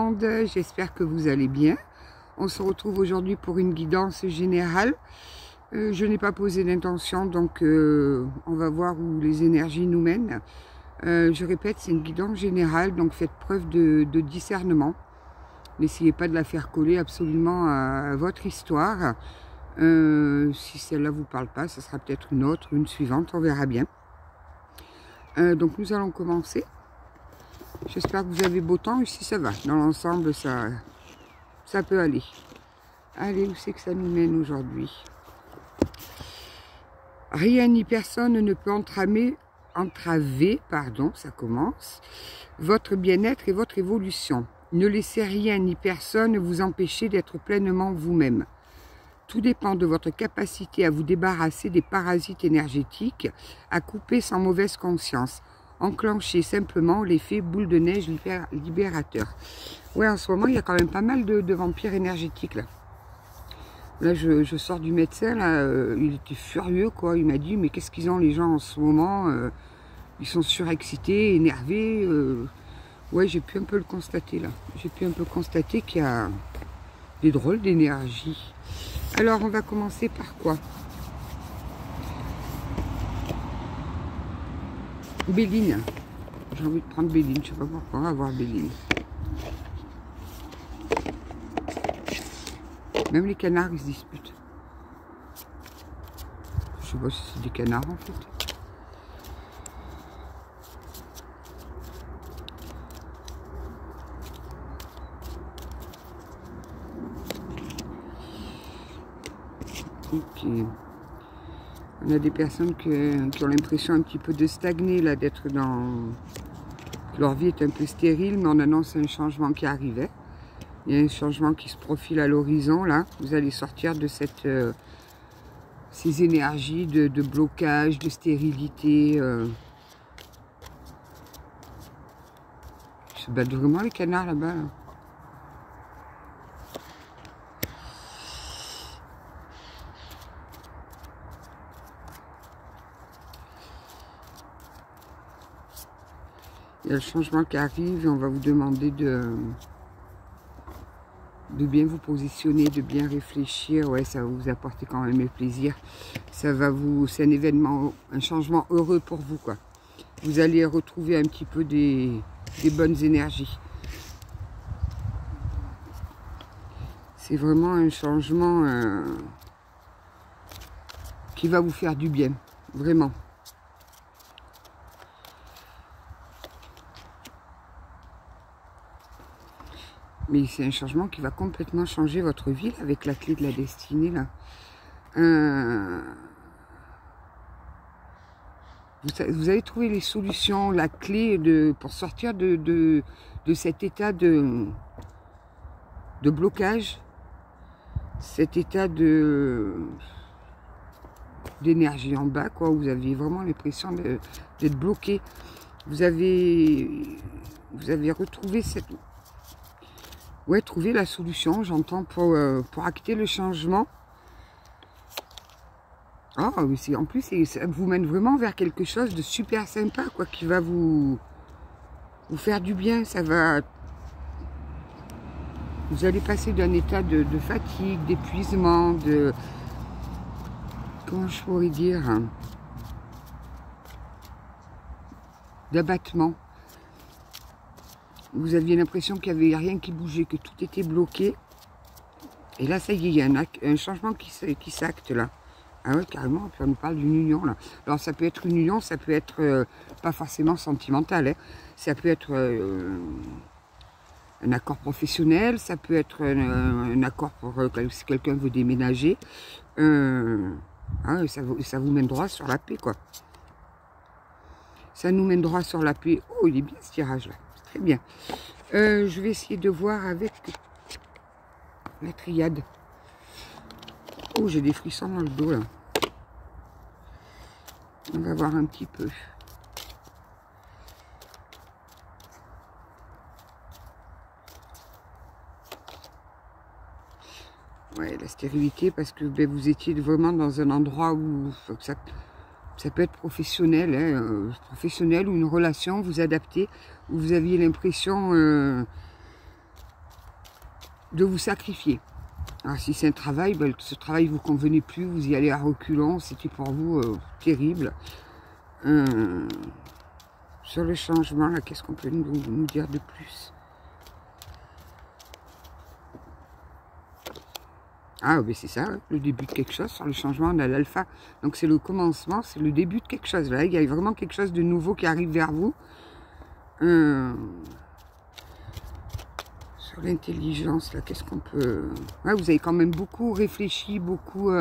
monde, j'espère que vous allez bien. On se retrouve aujourd'hui pour une guidance générale. Je n'ai pas posé d'intention, donc on va voir où les énergies nous mènent. Je répète, c'est une guidance générale, donc faites preuve de discernement. N'essayez pas de la faire coller absolument à votre histoire. Si celle-là ne vous parle pas, ce sera peut-être une autre, une suivante, on verra bien. Donc nous allons commencer. J'espère que vous avez beau temps. Ici ça va, dans l'ensemble ça peut aller. Allez, où c'est que ça nous mène aujourd'hui? Rien ni personne ne peut entraver, ça commence, votre bien-être et votre évolution. Ne laissez rien ni personne vous empêcher d'être pleinement vous-même. Tout dépend de votre capacité à vous débarrasser des parasites énergétiques, à couper sans mauvaise conscience. Enclenchez simplement l'effet boule de neige libérateur. Ouais, en ce moment, il y a quand même pas mal de vampires énergétiques, là. Là, je sors du médecin, là, il était furieux, quoi. Il m'a dit, mais qu'est-ce qu'ils ont, les gens, en ce moment? Ils sont surexcités, énervés. Ouais, j'ai pu un peu le constater, là. J'ai pu un peu constater qu'il y a des drôles d'énergie. Alors, on va commencer par quoi? Béline. J'ai envie de prendre Béline, je sais pas pourquoi, on va voir Béline. Même les canards, ils se disputent. Je sais pas si c'est des canards, en fait. Ok. On a des personnes qui ont l'impression un petit peu de stagner, là, d'être dans... Leur vie est un peu stérile, mais on annonce un changement qui arrivait. Il y a un changement qui se profile à l'horizon, là. Vous allez sortir de ces énergies de blocage, de stérilité. Ils se battent vraiment, les canards, là-bas, là. Il y a le changement qui arrive et on va vous demander de bien vous positionner, de bien réfléchir. Ouais, ça va vous apporter quand même le plaisir. C'est un événement, un changement heureux pour vous, quoi. Vous allez retrouver un petit peu des bonnes énergies. C'est vraiment un changement qui va vous faire du bien, vraiment. Mais c'est un changement qui va complètement changer votre vie, là, avec la clé de la destinée, là. Vous allez trouver les solutions, la clé pour sortir de cet état de blocage, cet état d'énergie en bas, quoi. Vous aviez vraiment l'impression d'être bloqué. Vous avez retrouvé cette... Ouais, trouver la solution, j'entends, pour acter le changement. Ah, mais en plus, ça vous mène vraiment vers quelque chose de super sympa, quoi, qui va vous faire du bien. Ça va... Vous allez passer d'un état de fatigue, d'épuisement, de... Comment je pourrais dire? D'abattement. Vous aviez l'impression qu'il n'y avait rien qui bougeait, que tout était bloqué. Et là, ça y est, il y a un changement qui s'acte, là. Ah ouais, carrément, puis on nous parle d'une union, là. Alors, ça peut être une union, ça peut être pas forcément sentimental, hein. Ça peut être un accord professionnel, ça peut être un accord pour si quelqu'un veut déménager. Ah ouais, ça vous mène droit sur la paix, quoi. Ça nous mène droit sur la paix. Oh, il est bien ce tirage-là. Très bien. Je vais essayer de voir avec la triade. Oh, j'ai des frissons dans le dos, là. On va voir un petit peu. Ouais, la stérilité, parce que ben, vous étiez vraiment dans un endroit où ça peut être professionnel, hein, professionnel ou une relation, vous adaptez, où vous aviez l'impression de vous sacrifier. Alors si c'est un travail, ben, ce travail ne vous convenait plus, vous y allez à reculons, c'était pour vous terrible. Sur le changement, là, qu'est-ce qu'on peut nous dire de plus? Ah oui, c'est ça, hein, le début de quelque chose. Sur le changement, on a l'alpha. Donc c'est le commencement, c'est le début de quelque chose. Là, il y a vraiment quelque chose de nouveau qui arrive vers vous. Sur l'intelligence, là, qu'est-ce qu'on peut... Ouais, vous avez quand même beaucoup réfléchi, beaucoup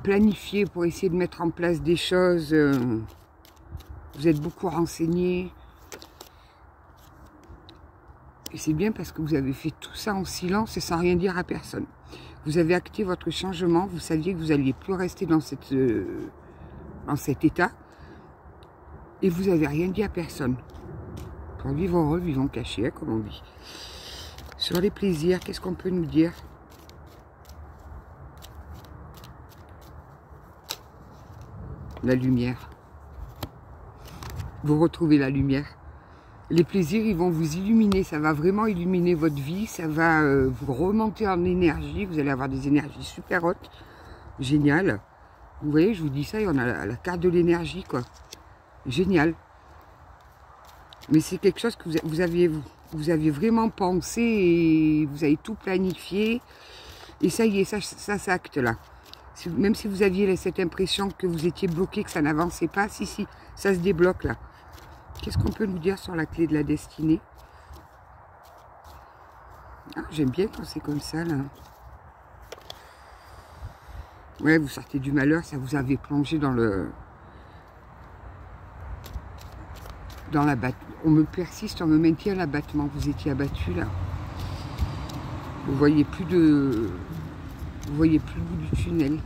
planifié pour essayer de mettre en place des choses. Vous êtes beaucoup renseigné. Et c'est bien parce que vous avez fait tout ça en silence et sans rien dire à personne. Vous avez acté votre changement, vous saviez que vous n'alliez plus rester dans cet état. Et vous n'avez rien dit à personne. Pour vivre heureux, vivons cachés, hein, comme on dit. Sur les plaisirs, qu'est-ce qu'on peut nous dire? La lumière. Vous retrouvez la lumière. Les plaisirs, ils vont vous illuminer, ça va vraiment illuminer votre vie, ça va vous remonter en énergie, vous allez avoir des énergies super hautes, génial. Vous voyez, je vous dis ça, et on a la carte de l'énergie, quoi. Génial. Mais c'est quelque chose que vous aviez vraiment pensé, et vous avez tout planifié, et ça y est, ça s'acte là. Même si vous aviez cette impression que vous étiez bloqué, que ça n'avançait pas, si, ça se débloque là. Qu'est-ce qu'on peut nous dire sur la clé de la destinée? Ah, j'aime bien quand c'est comme ça, là. Ouais, vous sortez du malheur, ça vous avait plongé dans l'abattement. On me persiste, on me maintient l'abattement. Vous étiez abattu, là. Vous voyez plus le bout du tunnel.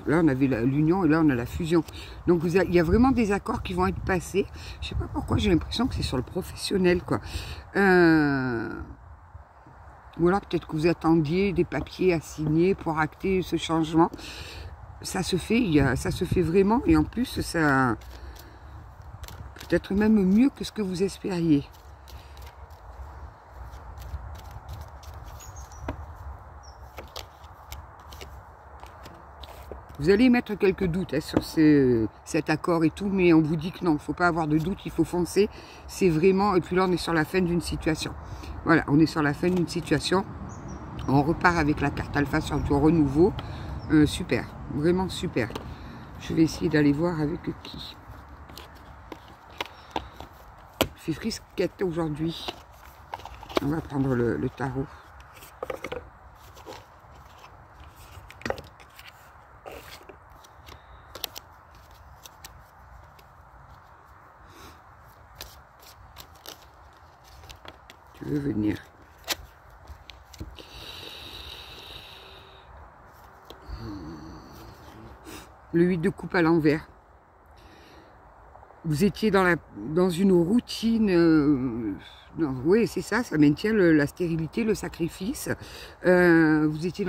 Là, on avait l'union et là, on a la fusion. Donc, il y a vraiment des accords qui vont être passés. Je ne sais pas pourquoi, j'ai l'impression que c'est sur le professionnel, quoi. Ou alors, peut-être que vous attendiez des papiers à signer pour acter ce changement. Ça se fait, ça se fait vraiment. Et en plus, ça peut-être même mieux que ce que vous espériez. Vous allez mettre quelques doutes hein, sur cet accord et tout, mais on vous dit que non, il ne faut pas avoir de doute, il faut foncer. C'est vraiment, et puis là on est sur la fin d'une situation. Voilà, on est sur la fin d'une situation. On repart avec la carte alpha sur le renouveau. Super, vraiment super. Je vais essayer d'aller voir avec qui. Je fais frisquette aujourd'hui. On va prendre le tarot. Tu veux venir? Le 8 de coupe à l'envers. Vous étiez dans une routine. Oui, c'est ça, ça maintient la stérilité, le sacrifice. Vous étiez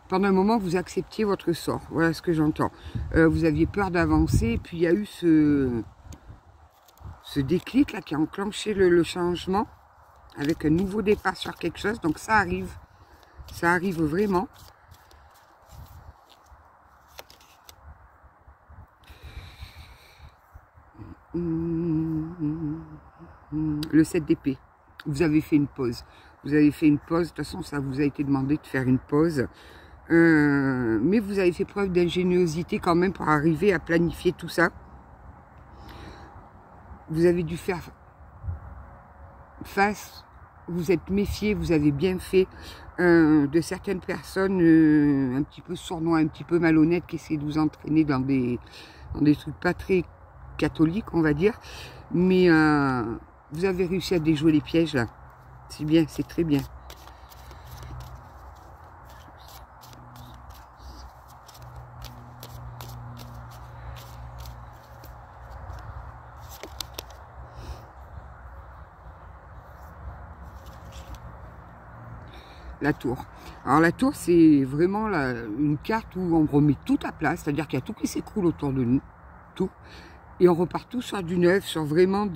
pendant un moment, vous acceptiez votre sort. Voilà ce que j'entends. Vous aviez peur d'avancer, et puis il y a eu ce déclic là qui a enclenché le changement. Avec un nouveau départ sur quelque chose, donc ça arrive vraiment. Le 7 d'épée, vous avez fait une pause. Vous avez fait une pause, de toute façon ça vous a été demandé de faire une pause. Mais vous avez fait preuve d'ingéniosité quand même pour arriver à planifier tout ça. Vous avez dû faire face, vous êtes méfié, vous avez bien fait de certaines personnes un petit peu sournois, un petit peu malhonnêtes qui essaient de vous entraîner dans des trucs pas très catholiques, on va dire. Mais vous avez réussi à déjouer les pièges là. C'est bien, c'est très bien. La tour. Alors la tour, c'est vraiment une carte où on remet tout à place, c'est-à-dire qu'il y a tout qui s'écroule autour de nous, tout. Et on repart tout sur du neuf, sur vraiment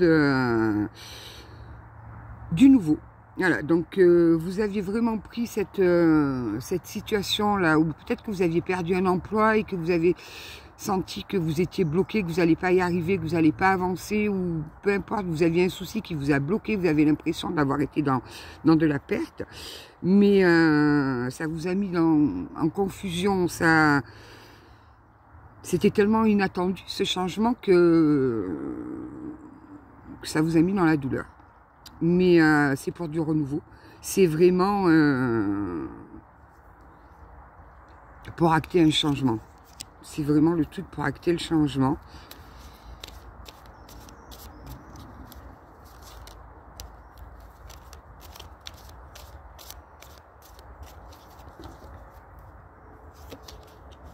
du nouveau. Voilà, donc vous aviez vraiment pris cette situation-là, où peut-être que vous aviez perdu un emploi et que vous avez senti que vous étiez bloqué, que vous n'allez pas y arriver, que vous n'allez pas avancer, ou peu importe, vous aviez un souci qui vous a bloqué, vous avez l'impression d'avoir été dans de la perte, mais ça vous a mis en confusion, c'était tellement inattendu ce changement que ça vous a mis dans la douleur. Mais c'est pour du renouveau. C'est vraiment pour acter un changement. C'est vraiment le truc pour acter le changement.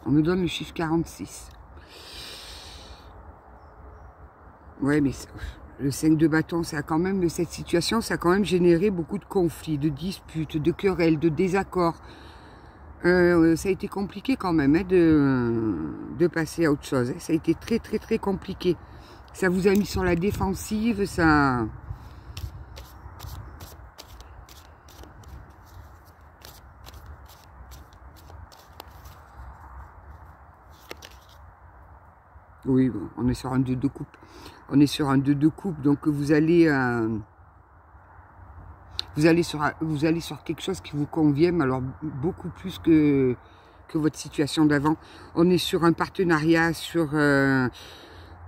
On me donne le chiffre 46. Ouais, mais le 5 de bâton, ça a quand même, cette situation, ça a quand même généré beaucoup de conflits, de disputes, de querelles, de désaccords. Ça a été compliqué quand même, hein, de passer à autre chose. Hein. Ça a été très, très, très compliqué. Ça vous a mis sur la défensive, ça... Oui, bon, on est sur un 2 de coupe. On est sur un 2 de coupe, donc vous allez sur quelque chose qui vous convient, mais alors beaucoup plus que votre situation d'avant. On est sur un partenariat, sur... on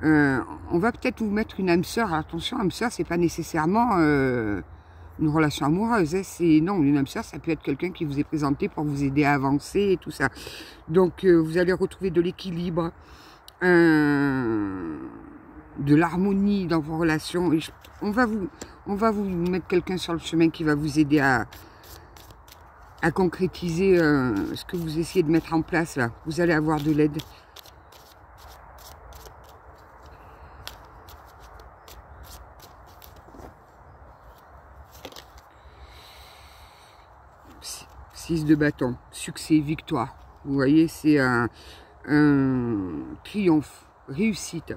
va peut-être vous mettre une âme sœur. Attention, âme sœur, c'est pas nécessairement une relation amoureuse. Hein, non, une âme sœur, ça peut être quelqu'un qui vous est présenté pour vous aider à avancer et tout ça. Donc, vous allez retrouver de l'équilibre, de l'harmonie dans vos relations. Et on va vous mettre quelqu'un sur le chemin qui va vous aider à concrétiser ce que vous essayez de mettre en place là. Vous allez avoir de l'aide. Six de bâton, succès, victoire. Vous voyez, c'est un triomphe, réussite.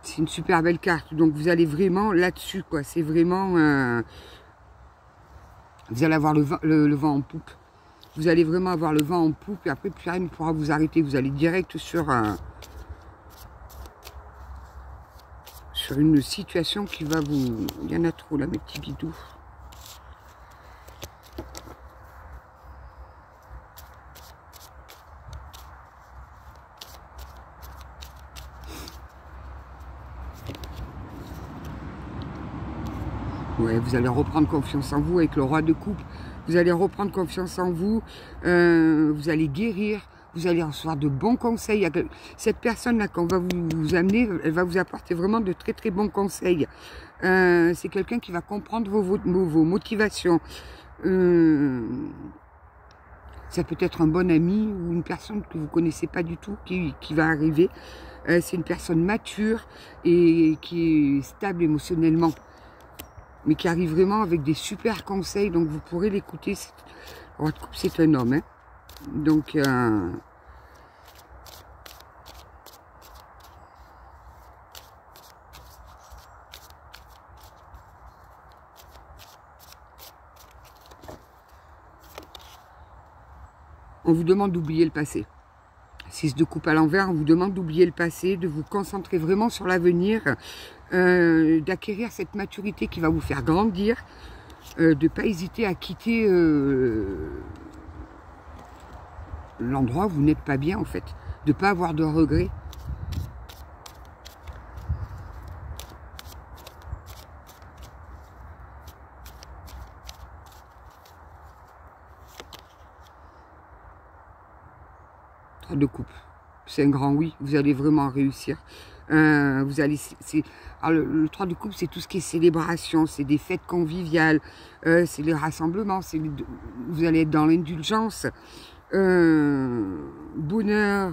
C'est une super belle carte. Donc vous allez vraiment là-dessus, quoi. C'est vraiment... vous allez avoir le vent en poupe. Vous allez vraiment avoir le vent en poupe et après plus rien ne pourra vous arrêter. Vous allez direct sur une situation qui va vous... Il y en a trop là, mes petits bidous. Ouais, vous allez reprendre confiance en vous avec le roi de coupe. Vous allez reprendre confiance en vous. Vous allez guérir. Vous allez recevoir de bons conseils. Cette personne-là qu'on va vous amener, elle va vous apporter vraiment de très très bons conseils. C'est quelqu'un qui va comprendre vos motivations. Ça peut être un bon ami ou une personne que vous ne connaissez pas du tout qui va arriver. C'est une personne mature et qui est stable émotionnellement, mais qui arrive vraiment avec des super conseils, donc vous pourrez l'écouter. C'est un homme, hein. Donc, on vous demande d'oublier le passé. 6 de coupe à l'envers, on vous demande d'oublier le passé, de vous concentrer vraiment sur l'avenir, d'acquérir cette maturité qui va vous faire grandir, de ne pas hésiter à quitter l'endroit où vous n'êtes pas bien en fait, de ne pas avoir de regrets. De coupe, c'est un grand oui, vous allez vraiment réussir. Vous allez, alors le 3 de coupe, c'est tout ce qui est célébration, c'est des fêtes conviviales, c'est les rassemblements, vous allez être dans l'indulgence, bonheur,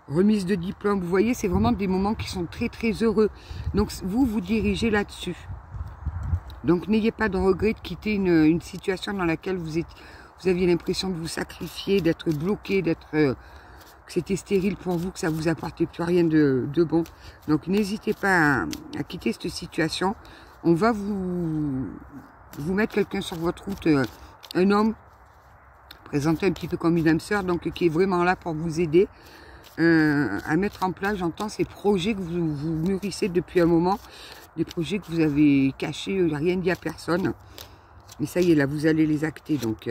remise de diplôme. Vous voyez, c'est vraiment des moments qui sont très très heureux. Donc vous dirigez là-dessus. Donc n'ayez pas de regret de quitter une situation dans laquelle vous aviez l'impression de vous sacrifier, d'être bloqué, d'être que c'était stérile pour vous, que ça vous apportait plus rien de bon. Donc n'hésitez pas à quitter cette situation. On va vous mettre quelqu'un sur votre route, un homme, présenté un petit peu comme une âme sœur, donc qui est vraiment là pour vous aider à mettre en place, j'entends, ces projets que vous mûrissez depuis un moment, des projets que vous avez cachés, rien dit à personne. Mais ça y est, là, vous allez les acter, donc...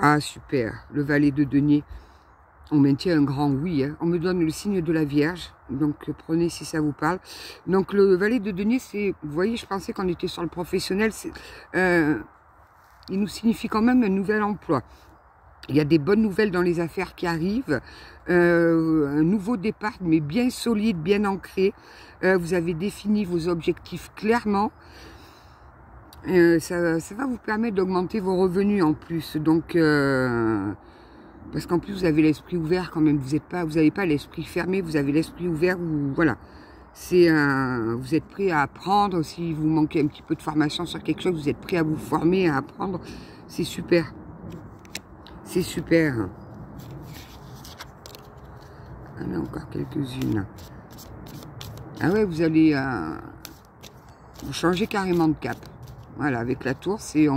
Ah, super, le valet de denier. On maintient un grand oui. Hein. On me donne le signe de la Vierge. Donc, prenez si ça vous parle. Donc, le valet de denier, c'est... Vous voyez, je pensais qu'on était sur le professionnel. Il nous signifie quand même un nouvel emploi. Il y a des bonnes nouvelles dans les affaires qui arrivent. Un nouveau départ, mais bien solide, bien ancré. Vous avez défini vos objectifs clairement. Ça va vous permettre d'augmenter vos revenus en plus. Donc, parce qu'en plus, vous avez l'esprit ouvert quand même. Vous n'avez pas l'esprit fermé, vous avez l'esprit ouvert. Voilà. Vous êtes prêt à apprendre. Si vous manquez un petit peu de formation sur quelque chose, vous êtes prêt à vous former, à apprendre. C'est super. C'est super. Il y en a encore quelques-unes. Ah ouais, vous allez vous changer carrément de cap. Voilà, avec la tour, c'est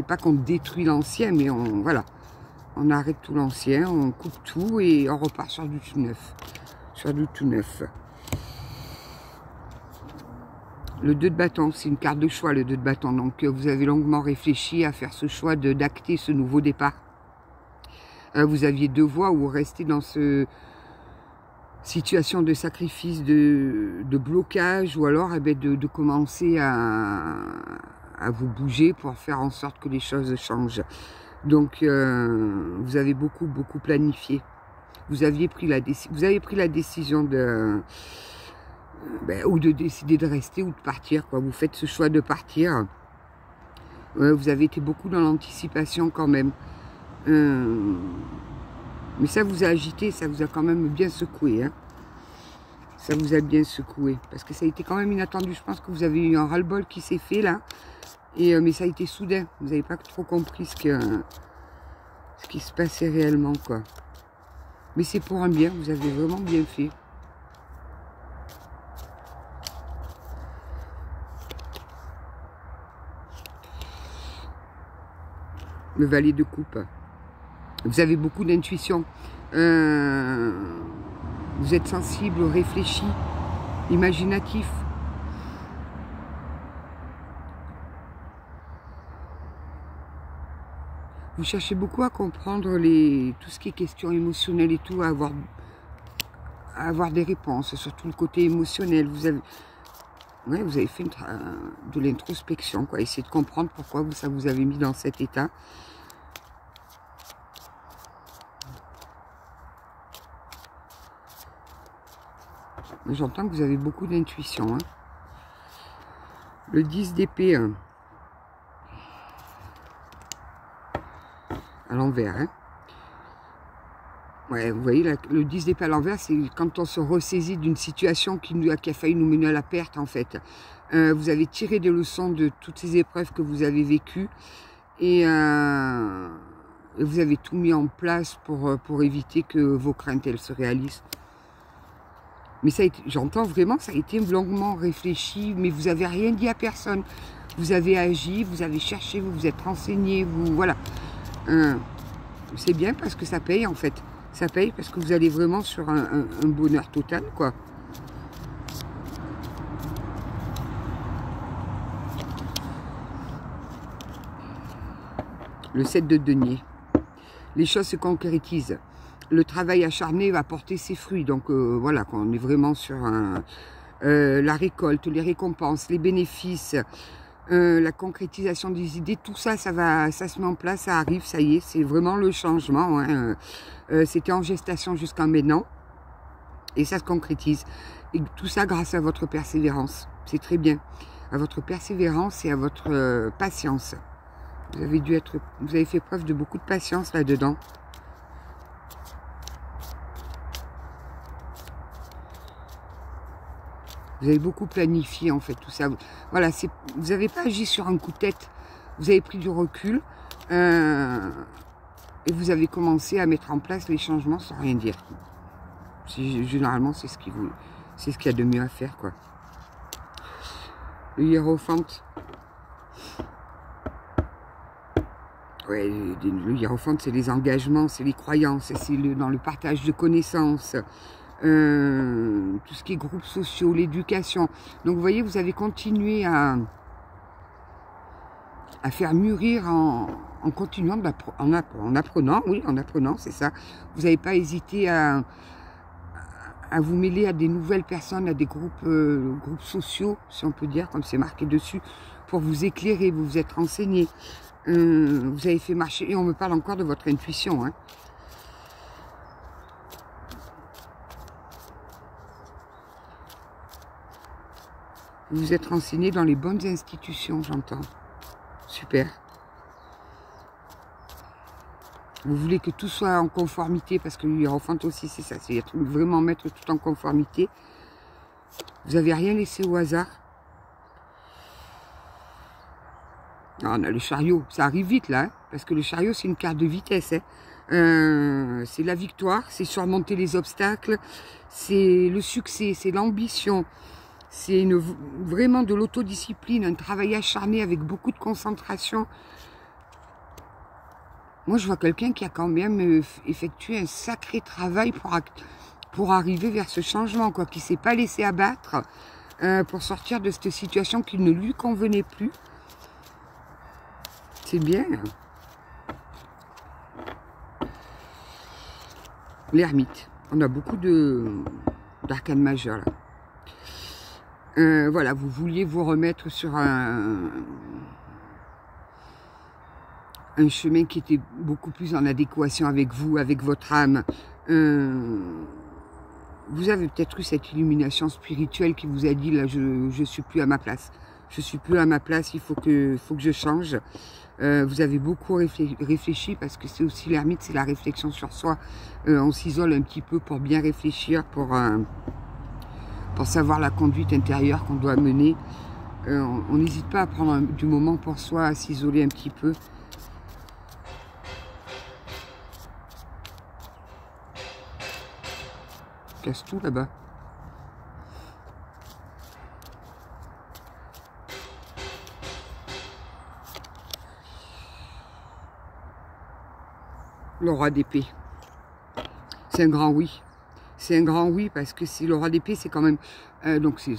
pas qu'on détruit l'ancien, mais voilà. On arrête tout l'ancien, on coupe tout et on repart sur du tout neuf. Sur du tout neuf. Le 2 de bâton, c'est une carte de choix, le 2 de bâton. Donc, vous avez longuement réfléchi à faire ce choix d'acter ce nouveau départ. Vous aviez 2 voies où rester dans ce situation de sacrifice, de blocage, ou alors de commencer à vous bouger pour faire en sorte que les choses changent. Donc, vous avez beaucoup planifié. Vous avez pris la décision ou de décider de rester ou de partir, quoi. Vous faites ce choix de partir. Vous avez été beaucoup dans l'anticipation quand même. Mais ça vous a agité, ça vous a quand même bien secoué. Hein. Ça vous a bien secoué. Parce que ça a été quand même inattendu. Je pense que vous avez eu un ras-le-bol qui s'est fait là. Mais ça a été soudain. Vous n'avez pas trop compris ce qui se passait réellement, quoi. Mais c'est pour un bien. Vous avez vraiment bien fait. Le valet de coupe. Vous avez beaucoup d'intuition. Vous êtes sensible, réfléchi, imaginatif. Vous cherchez beaucoup à comprendre tout ce qui est question émotionnelle et tout, à avoir des réponses, surtout le côté émotionnel. Vous avez fait de l'introspection, quoi. Essayez de comprendre pourquoi ça vous avez mis dans cet état. J'entends que vous avez beaucoup d'intuition. Hein. Le 10 d'épée à l'envers. Hein. Ouais, vous voyez, le 10 d'épée à l'envers, c'est quand on se ressaisit d'une situation qui a failli nous mener à la perte, en fait. Vous avez tiré des leçons de toutes ces épreuves que vous avez vécues et vous avez tout mis en place pour éviter que vos craintes, elles se réalisent. Mais j'entends vraiment, ça a été longuement réfléchi, mais vous n'avez rien dit à personne. Vous avez agi, vous avez cherché, vous vous êtes renseigné, voilà. C'est bien parce que ça paye, en fait. Ça paye parce que vous allez vraiment sur un bonheur total, quoi. Le 7 de denier. Les choses se concrétisent. Le travail acharné va porter ses fruits. Donc voilà, on est vraiment sur la récolte, les récompenses, les bénéfices, la concrétisation des idées. Tout ça, ça se met en place, ça arrive, ça y est, c'est vraiment le changement. Hein. C'était en gestation jusqu'à maintenant. Et ça se concrétise. Et tout ça grâce à votre persévérance. C'est très bien. À votre persévérance et à votre patience. Vous avez fait preuve de beaucoup de patience là-dedans. Vous avez beaucoup planifié, en fait, tout ça. Voilà, vous n'avez pas agi sur un coup de tête. Vous avez pris du recul. Et vous avez commencé à mettre en place les changements sans rien dire. Généralement, c'est ce qu'il y a de mieux à faire, quoi. Le hiérophant. Ouais, le hiérophant, c'est les engagements, c'est les croyances, c'est dans le partage de connaissances, tout ce qui est groupes sociaux, l'éducation. Donc, vous voyez, vous avez continué à faire mûrir en continuant, en apprenant, c'est ça. Vous n'avez pas hésité à vous mêler à des nouvelles personnes, à des groupes sociaux, si on peut dire, comme c'est marqué dessus, pour vous éclairer, vous vous êtes renseigné. Vous avez fait marcher, et on me parle encore de votre intuition. Hein. Vous vous êtes renseigné dans les bonnes institutions, j'entends. Super. Vous voulez que tout soit en conformité, parce que l'hiérophant aussi, c'est ça, c'est vraiment mettre tout en conformité. Vous n'avez rien laissé au hasard. Ah, on a le chariot, ça arrive vite là, hein, parce que le chariot c'est une carte de vitesse. Hein. C'est la victoire, c'est surmonter les obstacles, c'est le succès, c'est l'ambition, c'est vraiment de l'autodiscipline, un travail acharné avec beaucoup de concentration. Moi je vois quelqu'un qui a quand même effectué un sacré travail pour arriver vers ce changement, quoi, qui ne s'est pas laissé abattre pour sortir de cette situation qui ne lui convenait plus. C'est bien. L'ermite. On a beaucoup d'arcanes majeures là. Voilà, vous vouliez vous remettre sur un chemin qui était beaucoup plus en adéquation avec vous, avec votre âme. Vous avez peut-être eu cette illumination spirituelle qui vous a dit, là, je suis plus à ma place. Je suis plus à ma place, il faut que je change. Vous avez beaucoup réfléchi, parce que c'est aussi l'ermite, c'est la réflexion sur soi. On s'isole un petit peu pour bien réfléchir, pour savoir la conduite intérieure qu'on doit mener. On n'hésite pas à prendre du moment pour soi, à s'isoler un petit peu. Casse tout là-bas. Le roi d'épée. C'est un grand oui. C'est un grand oui, parce que c'est le roi d'épée, c'est quand même... donc c'est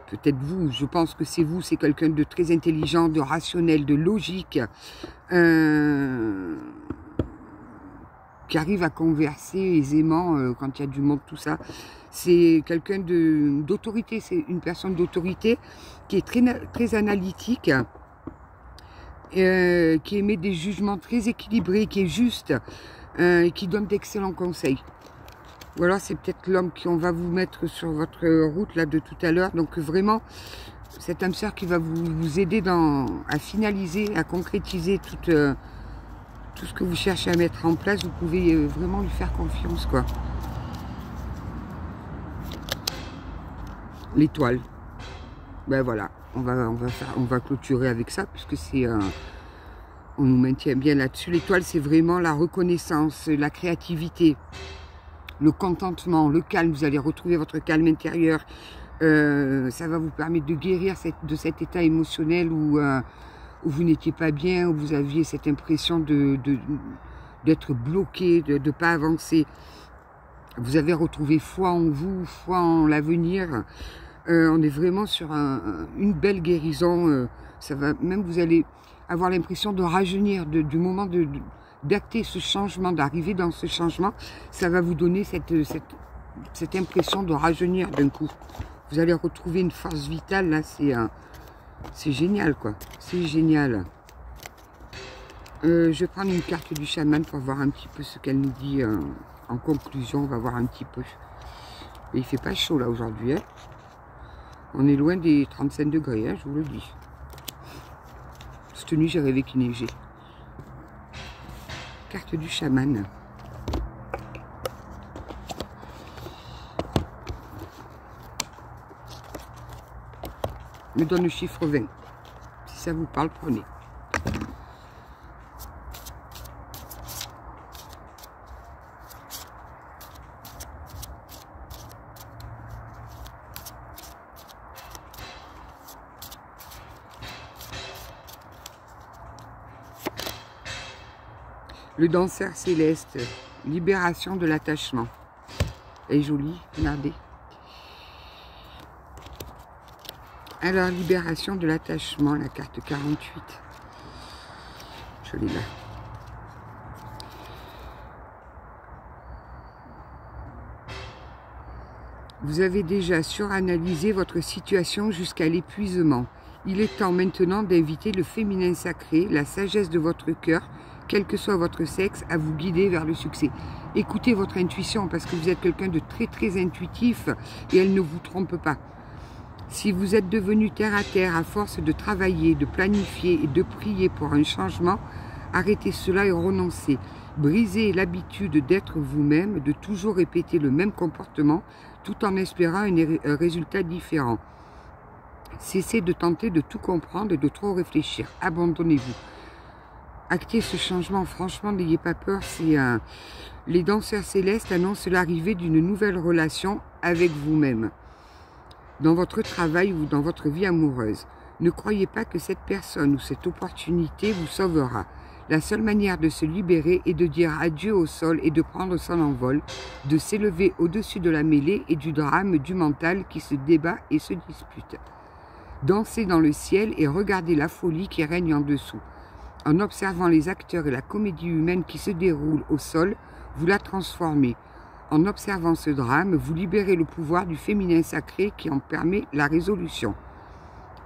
peut-être vous, je pense que c'est vous, c'est quelqu'un de très intelligent, de rationnel, de logique, qui arrive à converser aisément quand il y a du monde, tout ça. C'est quelqu'un d'autorité, c'est une personne d'autorité qui est très analytique, qui émet des jugements très équilibrés, qui est juste, et qui donne d'excellents conseils. Voilà, c'est peut-être l'homme qu'on va vous mettre sur votre route là de tout à l'heure. Donc vraiment, cette âme sœur qui va vous aider à finaliser, à concrétiser tout ce que vous cherchez à mettre en place. Vous pouvez vraiment lui faire confiance, quoi. L'étoile. Ben voilà, on va clôturer avec ça, puisque c'est on nous maintient bien là-dessus. L'étoile, c'est vraiment la reconnaissance, la créativité, le contentement, le calme. Vous allez retrouver votre calme intérieur. Ça va vous permettre de guérir de cet état émotionnel où vous n'étiez pas bien, où vous aviez cette impression d'être bloqué, de ne pas avancer. Vous avez retrouvé foi en vous, foi en l'avenir. On est vraiment sur une belle guérison. Ça va, même vous allez avoir l'impression de rajeunir, du moment d'acter ce changement, d'arriver dans ce changement. Ça va vous donner cette impression de rajeunir d'un coup. Vous allez retrouver une force vitale, là, c'est génial, quoi. C'est génial. Je vais prendre une carte du chaman pour voir un petit peu ce qu'elle nous dit en conclusion. On va voir un petit peu. Mais il fait pas chaud, là, aujourd'hui, hein. On est loin des 35 degrés, hein, je vous le dis. Cette nuit, j'ai rêvé qu'il neigeait. Carte du chaman. Me donne le chiffre 20. Si ça vous parle, prenez. Le danseur céleste, libération de l'attachement. Elle est jolie, regardez. Alors, libération de l'attachement, la carte 48. Je l'ai là. Vous avez déjà suranalysé votre situation jusqu'à l'épuisement. Il est temps maintenant d'inviter le féminin sacré, la sagesse de votre cœur, quel que soit votre sexe, à vous guider vers le succès. Écoutez votre intuition parce que vous êtes quelqu'un de très très intuitif et elle ne vous trompe pas. Si vous êtes devenu terre à terre à force de travailler, de planifier et de prier pour un changement, arrêtez cela et renoncez. Brisez l'habitude d'être vous-même, de toujours répéter le même comportement tout en espérant un résultat différent. Cessez de tenter de tout comprendre et de trop réfléchir. Abandonnez-vous. Actez ce changement. Franchement, n'ayez pas peur. Les danseurs célestes annoncent l'arrivée d'une nouvelle relation avec vous-même, dans votre travail ou dans votre vie amoureuse. Ne croyez pas que cette personne ou cette opportunité vous sauvera. La seule manière de se libérer est de dire adieu au sol et de prendre son envol, de s'élever au-dessus de la mêlée et du drame du mental qui se débat et se dispute. Dansez dans le ciel et regardez la folie qui règne en dessous. En observant les acteurs et la comédie humaine qui se déroule au sol, vous la transformez. En observant ce drame, vous libérez le pouvoir du féminin sacré qui en permet la résolution.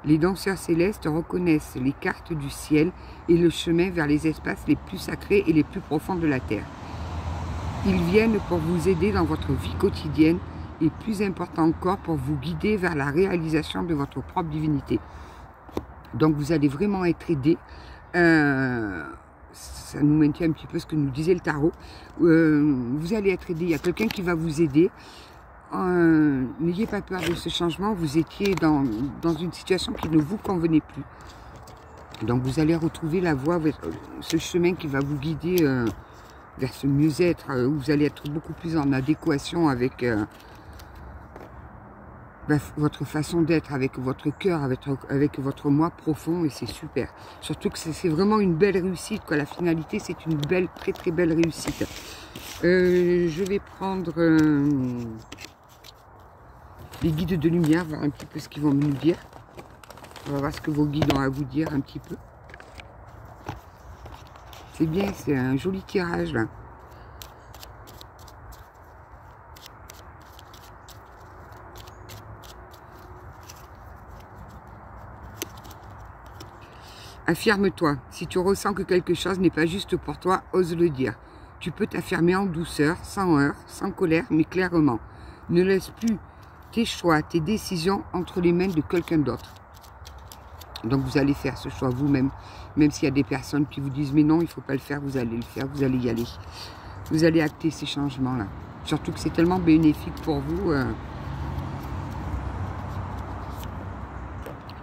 Les danseurs célestes reconnaissent les cartes du ciel et le chemin vers les espaces les plus sacrés et les plus profonds de la terre. Ils viennent pour vous aider dans votre vie quotidienne et plus important encore pour vous guider vers la réalisation de votre propre divinité. Donc vous allez vraiment être aidé. Ça nous maintient un petit peu ce que nous disait le tarot. Vous allez être aidé, il y a quelqu'un qui va vous aider. N'ayez pas peur de ce changement, vous étiez dans une situation qui ne vous convenait plus. Donc vous allez retrouver la voie, ce chemin qui va vous guider vers ce mieux-être, où vous allez être beaucoup plus en adéquation avec votre façon d'être, avec votre cœur, avec votre moi profond, et c'est super. Surtout que c'est vraiment une belle réussite, quoi. La finalité, c'est une belle, très très belle réussite. Je vais prendre les guides de lumière, voir un petit peu ce qu'ils vont nous dire. On va voir ce que vos guides ont à vous dire un petit peu. C'est bien, c'est un joli tirage là. Affirme-toi. Si tu ressens que quelque chose n'est pas juste pour toi, ose le dire. Tu peux t'affirmer en douceur, sans heurts, sans colère, mais clairement. Ne laisse plus tes choix, tes décisions entre les mains de quelqu'un d'autre. Donc vous allez faire ce choix vous-même. Même s'il y a des personnes qui vous disent mais non, il ne faut pas le faire, vous allez le faire, vous allez y aller. Vous allez acter ces changements-là. Surtout que c'est tellement bénéfique pour vous.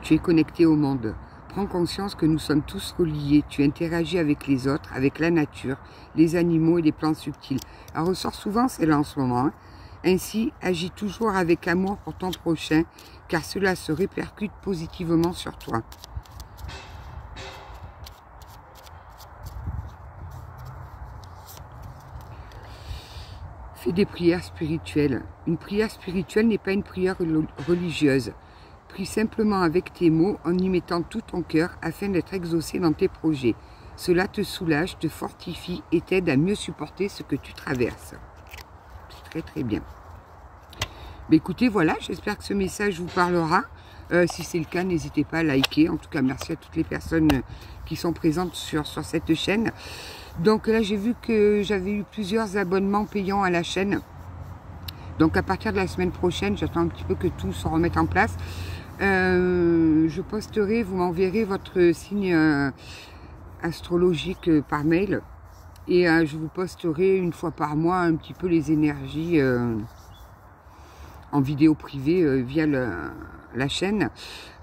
Tu es connecté au monde. Prends conscience que nous sommes tous reliés. Tu interagis avec les autres, avec la nature, les animaux et les plantes subtiles. Elle ressort souvent celle-là en ce moment. Hein. Ainsi, agis toujours avec amour pour ton prochain, car cela se répercute positivement sur toi. Fais des prières spirituelles. Une prière spirituelle n'est pas une prière religieuse. Prie simplement avec tes mots en y mettant tout ton cœur afin d'être exaucé dans tes projets. Cela te soulage, te fortifie et t'aide à mieux supporter ce que tu traverses. C'est très très bien. Mais écoutez, voilà, j'espère que ce message vous parlera. Si c'est le cas, n'hésitez pas à liker. En tout cas, merci à toutes les personnes qui sont présentes sur cette chaîne. Donc là, j'ai vu que j'avais eu plusieurs abonnements payants à la chaîne. Donc à partir de la semaine prochaine, j'attends un petit peu que tout se remette en place. Je posterai, vous m'enverrez votre signe astrologique par mail. Et je vous posterai une fois par mois un petit peu les énergies en vidéo privée via la chaîne.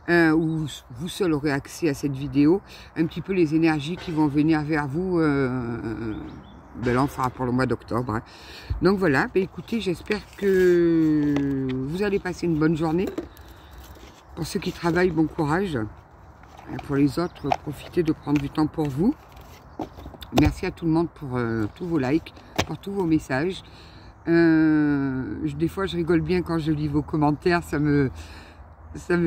Où vous seul aurez accès à cette vidéo. Un petit peu les énergies qui vont venir vers vous. Ben là, on fera pour le mois d'octobre. Hein. Donc voilà, ben écoutez, j'espère que vous allez passer une bonne journée. Pour ceux qui travaillent, bon courage. Pour les autres, profitez de prendre du temps pour vous. Merci à tout le monde pour tous vos likes, pour tous vos messages. Des fois, je rigole bien quand je lis vos commentaires, ça me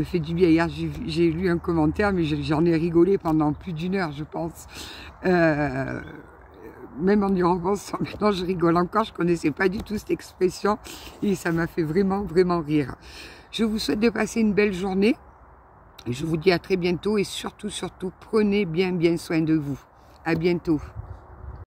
fait du bien. Hier, j'ai lu un commentaire, mais j'en ai rigolé pendant plus d'1 heure, je pense. Même en y repensant, maintenant je rigole encore, je ne connaissais pas du tout cette expression et ça m'a fait vraiment, vraiment rire. Je vous souhaite de passer une belle journée. Je vous dis à très bientôt et surtout, surtout, prenez bien, bien soin de vous. À bientôt.